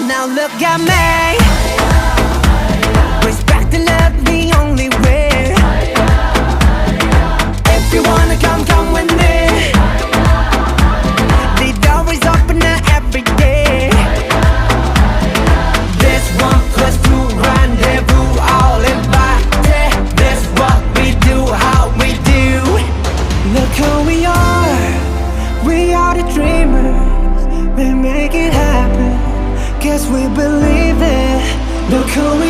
Now look at me. Respect and love the only way. If you wanna come, come with me. The door is open every day. This 1+2 rendezvous, all invited. This what we do, how we do. Look who we are the dreamers. We make it happen, guess we believe it. Look who we